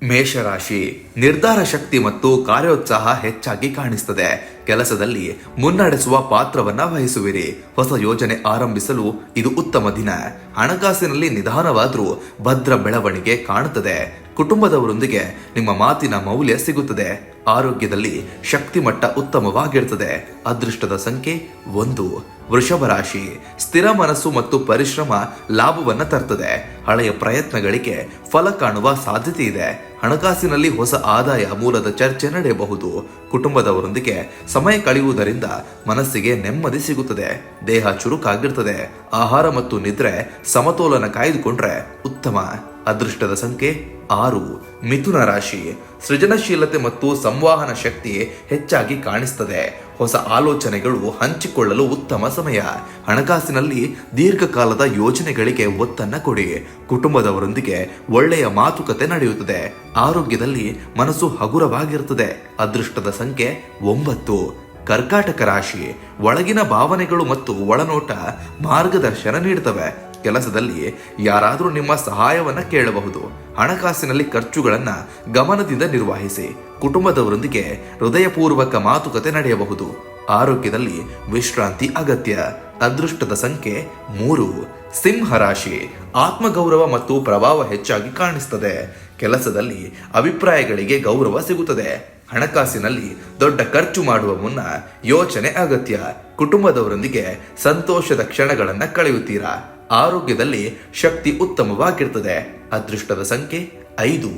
ಮೇಷರಾಶಿ ನಿರ್ಧಾರ ಶಕ್ತಿ ಮತ್ತು ಕಾರ್ಯೋತ್ಸಾಹ ಹೆಚ್ಚಾಗಿ ಕಾಣಿಸ್ತದೆ. ಕೆಲಸದಲ್ಲಿ ಮುನ್ನಡೆಸುವ ಪಾತ್ರವನ್ನ ವಹಿಸುವಿರಿ. ಹೊಸ ಯೋಜನೆ ಆರಂಭಿಸಲು ಇದು ಉತ್ತಮ ದಿನ. ಹಣಕಾಸಿನಲ್ಲಿ ನಿಧಾನವಾದರೂ ಭದ್ರ ಬೆಳವಣಿಗೆ ಕಾಣುತ್ತದೆ. ಕುಟುಂಬದವರೊಂದಿಗೆ ನಿಮ್ಮ ಮಾತಿನ ಮೌಲ್ಯ ಸಿಗುತ್ತದೆ. ಆರೋಗ್ಯದಲ್ಲಿ ಶಕ್ತಿ ಮಟ್ಟ ಉತ್ತಮವಾಗಿರುತ್ತದೆ. ಅದೃಷ್ಟದ ಸಂಖ್ಯೆ 1. ವೃಷಭ ರಾಶಿ ಸ್ಥಿರ ಮನಸ್ಸು ಮತ್ತು ಪರಿಶ್ರಮ ಲಾಭವನ್ನ ತರ್ತದೆ. ಹಳೆಯ ಪ್ರಯತ್ನಗಳಿಗೆ ಫಲ ಕಾಣುವ ಸಾಧ್ಯತೆ ಇದೆ. ಹಣಕಾಸಿನಲ್ಲಿ ಹೊಸ ಆದಾಯ ಮೂಲದ ಚರ್ಚೆ ನಡೆಯಬಹುದು. ಕುಟುಂಬದವರೊಂದಿಗೆ ಸಮಯ ಕಳೆಯುವುದರಿಂದ ಮನಸ್ಸಿಗೆ ನೆಮ್ಮದಿ ಸಿಗುತ್ತದೆ. ದೇಹ ಚುರುಕಾಗಿರ್ತದೆ. ಆಹಾರ ಮತ್ತು ನಿದ್ರೆ ಸಮತೋಲನ ಕಾಯ್ದುಕೊಂಡ್ರೆ ಉತ್ತಮ. ಅದೃಷ್ಟದ ಸಂಖ್ಯೆ 6. ಮಿಥುನ ರಾಶಿ ಸೃಜನಶೀಲತೆ ಮತ್ತು ಸಂವಹನ ಶಕ್ತಿ ಹೆಚ್ಚಾಗಿ ಕಾಣಿಸ್ತದೆ. ಹೊಸ ಆಲೋಚನೆಗಳು ಹಂಚಿಕೊಳ್ಳಲು ಉತ್ತಮ ಸಮಯ. ಹಣಕಾಸಿನಲ್ಲಿ ದೀರ್ಘಕಾಲದ ಯೋಜನೆಗಳಿಗೆ ಒತ್ತನ್ನ ಕೊಡಿ. ಕುಟುಂಬದವರೊಂದಿಗೆ ಒಳ್ಳೆಯ ಮಾತುಕತೆ ನಡೆಯುತ್ತದೆ. ಆರೋಗ್ಯದಲ್ಲಿ ಮನಸ್ಸು ಹಗುರವಾಗಿರುತ್ತದೆ. ಅದೃಷ್ಟದ ಸಂಖ್ಯೆ 9. ಕರ್ಕಾಟಕ ರಾಶಿ ಒಳಗಿನ ಭಾವನೆಗಳು ಮತ್ತು ಒಳನೋಟ ಮಾರ್ಗದರ್ಶನ ನೀಡುತ್ತವೆ. ಕೆಲಸದಲ್ಲಿ ಯಾರಾದರೂ ನಿಮ್ಮ ಸಹಾಯವನ್ನ ಕೇಳಬಹುದು. ಹಣಕಾಸಿನಲ್ಲಿ ಖರ್ಚುಗಳನ್ನ ಗಮನದಿಂದ ನಿರ್ವಹಿಸಿ. ಕುಟುಂಬದವರೊಂದಿಗೆ ಹೃದಯಪೂರ್ವಕ ಮಾತುಕತೆ ನಡೆಯಬಹುದು. ಆರೋಗ್ಯದಲ್ಲಿ ವಿಶ್ರಾಂತಿ ಅಗತ್ಯ. ಅದೃಷ್ಟದ ಸಂಖ್ಯೆ 3. ಸಿಂಹ ರಾಶಿ ಆತ್ಮಗೌರವ ಮತ್ತು ಪ್ರಭಾವ ಹೆಚ್ಚಾಗಿ ಕಾಣಿಸ್ತದೆ. ಕೆಲಸದಲ್ಲಿ ಅಭಿಪ್ರಾಯಗಳಿಗೆ ಗೌರವ ಸಿಗುತ್ತದೆ. ಹಣಕಾಸಿನಲ್ಲಿ ದೊಡ್ಡ ಖರ್ಚು ಮಾಡುವ ಮುನ್ನ ಯೋಚನೆ ಅಗತ್ಯ. ಕುಟುಂಬದವರೊಂದಿಗೆ ಸಂತೋಷದ ಕ್ಷಣಗಳನ್ನ ಕಳೆಯುತ್ತೀರಾ. ಆರೋಗ್ಯದಲ್ಲಿ ಶಕ್ತಿ ಉತ್ತಮವಾಗಿರ್ತದೆ. ಅದೃಷ್ಟದ ಸಂಖ್ಯೆ 5.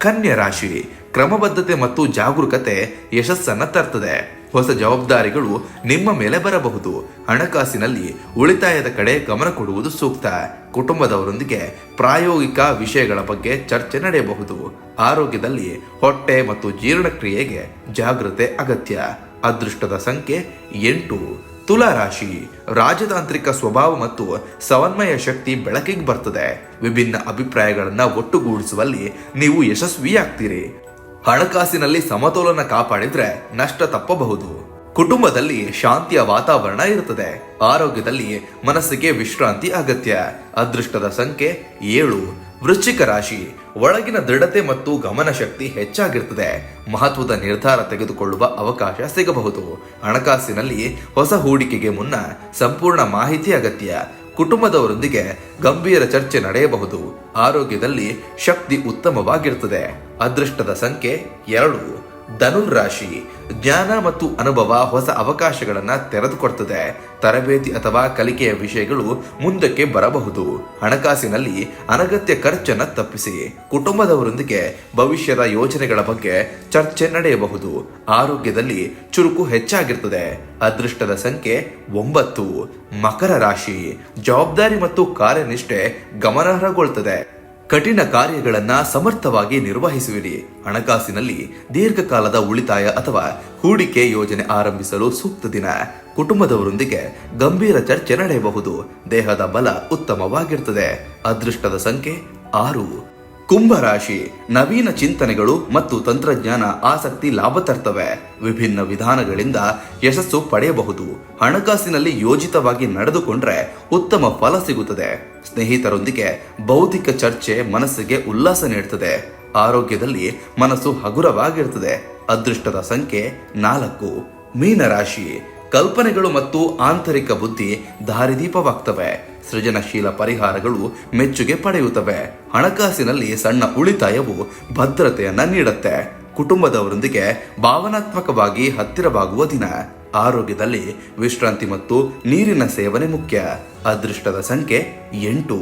ಕನ್ಯಾ ರಾಶಿ ಕ್ರಮಬದ್ಧತೆ ಮತ್ತು ಜಾಗರೂಕತೆ ಯಶಸ್ಸನ್ನ ತರ್ತದೆ. ಹೊಸ ಜವಾಬ್ದಾರಿಗಳು ನಿಮ್ಮ ಮೇಲೆ ಬರಬಹುದು. ಹಣಕಾಸಿನಲ್ಲಿ ಉಳಿತಾಯದ ಕಡೆ ಗಮನ ಕೊಡುವುದು ಸೂಕ್ತ. ಕುಟುಂಬದವರೊಂದಿಗೆ ಪ್ರಾಯೋಗಿಕ ವಿಷಯಗಳ ಬಗ್ಗೆ ಚರ್ಚೆ ನಡೆಯಬಹುದು. ಆರೋಗ್ಯದಲ್ಲಿ ಹೊಟ್ಟೆ ಮತ್ತು ಜೀರ್ಣಕ್ರಿಯೆಗೆ ಜಾಗೃತೆ ಅಗತ್ಯ. ಅದೃಷ್ಟದ ಸಂಖ್ಯೆ 8. ತುಲಾ ರಾಶಿ ರಾಜತಾಂತ್ರಿಕ ಸ್ವಭಾವ ಮತ್ತು ಸಮನ್ವಯ ಶಕ್ತಿ ಬೆಳಕಿಗೆ ಬರ್ತದೆ. ವಿಭಿನ್ನ ಅಭಿಪ್ರಾಯಗಳನ್ನ ಒಟ್ಟುಗೂಡಿಸುವಲ್ಲಿ ನೀವು ಯಶಸ್ವಿಯಾಗ್ತೀರಿ. ಹಣಕಾಸಿನಲ್ಲಿ ಸಮತೋಲನ ಕಾಪಾಡಿದ್ರೆ ನಷ್ಟ ತಪ್ಪಬಹುದು. ಕುಟುಂಬದಲ್ಲಿ ಶಾಂತಿಯ ವಾತಾವರಣ ಇರುತ್ತದೆ. ಆರೋಗ್ಯದಲ್ಲಿ ಮನಸ್ಸಿಗೆ ವಿಶ್ರಾಂತಿ ಅಗತ್ಯ. ಅದೃಷ್ಟದ ಸಂಖ್ಯೆ 7. ವೃಶ್ಚಿಕ ರಾಶಿ ಒಳಗಿನ ದೃಢತೆ ಮತ್ತು ಗಮನ ಶಕ್ತಿ ಹೆಚ್ಚಾಗಿರ್ತದೆ. ಮಹತ್ವದ ನಿರ್ಧಾರ ತೆಗೆದುಕೊಳ್ಳುವ ಅವಕಾಶ ಸಿಗಬಹುದು. ಹಣಕಾಸಿನಲ್ಲಿ ಹೊಸ ಹೂಡಿಕೆಗೆ ಮುನ್ನ ಸಂಪೂರ್ಣ ಮಾಹಿತಿ ಅಗತ್ಯ. ಕುಟುಂಬದವರೊಂದಿಗೆ ಗಂಭೀರ ಚರ್ಚೆ ನಡೆಯಬಹುದು. ಆರೋಗ್ಯದಲ್ಲಿ ಶಕ್ತಿ ಉತ್ತಮವಾಗಿರುತ್ತದೆ. ಅದೃಷ್ಟದ ಸಂಖ್ಯೆ 2. ಧನುರಾಶಿ ಜ್ಞಾನ ಮತ್ತು ಅನುಭವ ಹೊಸ ಅವಕಾಶಗಳನ್ನ ತೆರೆದುಕೊಡ್ತದೆ. ತರಬೇತಿ ಅಥವಾ ಕಲಿಕೆಯ ವಿಷಯಗಳು ಮುಂದಕ್ಕೆ ಬರಬಹುದು. ಹಣಕಾಸಿನಲ್ಲಿ ಅನಗತ್ಯ ಖರ್ಚನ್ನ ತಪ್ಪಿಸಿ. ಕುಟುಂಬದವರೊಂದಿಗೆ ಭವಿಷ್ಯದ ಯೋಜನೆಗಳ ಬಗ್ಗೆ ಚರ್ಚೆ ನಡೆಯಬಹುದು. ಆರೋಗ್ಯದಲ್ಲಿ ಚುರುಕು ಹೆಚ್ಚಾಗಿರ್ತದೆ. ಅದೃಷ್ಟದ ಸಂಖ್ಯೆ 9. ಮಕರ ರಾಶಿ ಜವಾಬ್ದಾರಿ ಮತ್ತು ಕಾರ್ಯನಿಷ್ಠೆ ಗಮನಾರ್ಹಗೊಳ್ಳುತ್ತದೆ. ಕಠಿಣ ಕಾರ್ಯಗಳನ್ನ ಸಮರ್ಥವಾಗಿ ನಿರ್ವಹಿಸುವಿರಿ. ಹಣಕಾಸಿನಲ್ಲಿ ದೀರ್ಘಕಾಲದ ಉಳಿತಾಯ ಅಥವಾ ಹೂಡಿಕೆ ಯೋಜನೆ ಆರಂಭಿಸಲು ಸೂಕ್ತ ದಿನ. ಕುಟುಂಬದವರೊಂದಿಗೆ ಗಂಭೀರ ಚರ್ಚೆ ನಡೆಯಬಹುದು. ದೇಹದ ಬಲ ಉತ್ತಮವಾಗಿರುತ್ತದೆ. ಅದೃಷ್ಟದ ಸಂಖ್ಯೆ 6. ಕುಂಭರಾಶಿ ನವೀನ ಚಿಂತನೆಗಳು ಮತ್ತು ತಂತ್ರಜ್ಞಾನ ಆಸಕ್ತಿ ಲಾಭ ತರ್ತವೆ. ವಿಭಿನ್ನ ವಿಧಾನಗಳಿಂದ ಯಶಸ್ಸು ಪಡೆಯಬಹುದು. ಹಣಕಾಸಿನಲ್ಲಿ ಯೋಜಿತವಾಗಿ ನಡೆದುಕೊಂಡ್ರೆ ಉತ್ತಮ ಫಲ ಸಿಗುತ್ತದೆ. ಸ್ನೇಹಿತರೊಂದಿಗೆ ಬೌದ್ಧಿಕ ಚರ್ಚೆ ಮನಸ್ಸಿಗೆ ಉಲ್ಲಾಸ ನೀಡುತ್ತದೆ. ಆರೋಗ್ಯದಲ್ಲಿ ಮನಸ್ಸು ಹಗುರವಾಗಿರುತ್ತದೆ. ಅದೃಷ್ಟದ ಸಂಖ್ಯೆ 4. ಮೀನರಾಶಿ ಕಲ್ಪನೆಗಳು ಮತ್ತು ಆಂತರಿಕ ಬುದ್ಧಿ ದಾರಿದೀಪವಾಗ್ತವೆ. ಸೃಜನಶೀಲ ಪರಿಹಾರಗಳು ಮೆಚ್ಚುಗೆ ಪಡೆಯುತ್ತವೆ. ಹಣಕಾಸಿನಲ್ಲಿ ಸಣ್ಣ ಉಳಿತಾಯವು ಭದ್ರತೆಯನ್ನ ನೀಡುತ್ತೆ. ಕುಟುಂಬದವರೊಂದಿಗೆ ಭಾವನಾತ್ಮಕವಾಗಿ ಹತ್ತಿರವಾಗುವ ದಿನ. ಆರೋಗ್ಯದಲ್ಲಿ ವಿಶ್ರಾಂತಿ ಮತ್ತು ನೀರಿನ ಸೇವನೆ ಮುಖ್ಯ. ಅದೃಷ್ಟದ ಸಂಖ್ಯೆ 8.